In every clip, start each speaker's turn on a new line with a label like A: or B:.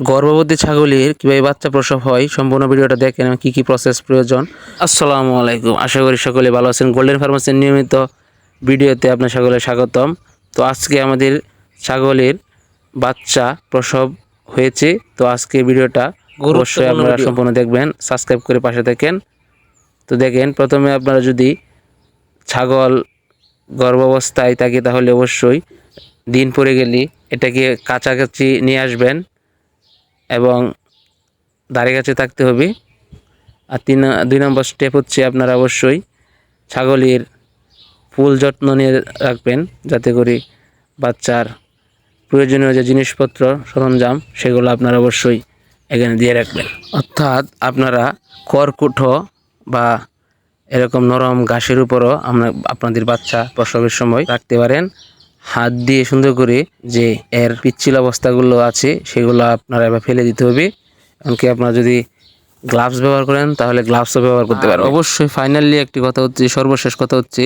A: গর্ভবতী ছাগলের কিভাবে বাচ্চা প্রসব হয় সম্পূর্ণ ভিডিওটা দেখেন এবং কি প্রসেস প্রয়োজন। আসসালামু আলাইকুম, আশা করি সকলে ভালো আছেন। গোল্ডেন ফার্মাসির নিয়মিত ভিডিওতে আপনার সকলে স্বাগতম। তো আজকে আমাদের ছাগলের বাচ্চা প্রসব হয়েছে। তো আজকে ভিডিওটা অবশ্যই আপনারা সম্পূর্ণ দেখবেন, সাবস্ক্রাইব করে পাশে থাকেন। তো দেখেন, প্রথমে আপনারা যদি ছাগল গর্ভাবস্থায় থাকে তাহলে অবশ্যই দিন পড়ে গেলে এটাকে কাছাকাছি নিয়ে আসবেন এবং ধারে কাছে থাকতে হবে। আর 2 নম্বর স্টেপ হচ্ছে আপনারা অবশ্যই ছাগলের ফুল যত্ন নিয়ে রাখবেন, যাতে করে বাচ্চার প্রয়োজনীয় যে জিনিসপত্র সরঞ্জাম সেগুলো আপনারা অবশ্যই এখানে দিয়ে রাখবেন। অর্থাৎ আপনারা খড়কুটো বা এরকম নরম ঘাসের উপরও আপনাদের বাচ্চা প্রসবের সময় রাখতে পারেন। হাত দিয়ে সুন্দর করে যে এর পিচ্ছিল অবস্থাগুলো আছে সেগুলো আপনারা এবার ফেলে দিতে হবে। এমনকি আপনারা যদি গ্লাভস ব্যবহার করেন তাহলে গ্লাভসও ব্যবহার করতে পারেন। অবশ্যই ফাইনালি একটি কথা হচ্ছে, সর্বশেষ কথা হচ্ছে,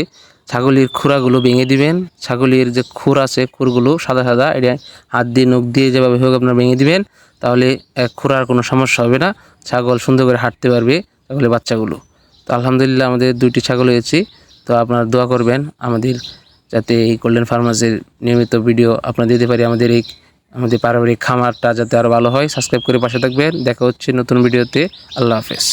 A: ছাগলের খুরাগুলো ভেঙে দিবেন। ছাগলের যে খুর আছে, খুরগুলো সাদা সাদা, এটা হাত দিয়ে নখ দিয়ে যেভাবে হোক আপনারা ভেঙে দিবেন, তাহলে খুরার কোনো সমস্যা হবে না। ছাগল সুন্দর করে হাঁটতে পারবে, ছাগলের বাচ্চাগুলো। তো আলহামদুলিল্লাহ আমাদের 2টি ছাগল হয়েছে। তো আপনারা দোয়া করবেন আমাদের, যাতে এই গোল্ডেন ফার্মাসির নিয়মিত ভিডিও আপনারা দিতে পারি, আমাদের পারিবারিক খামারটা যাতে আরও ভালো হয়। সাবস্ক্রাইব করে পাশে থাকবেন। দেখা হচ্ছে নতুন ভিডিওতে। আল্লাহ হাফেজ।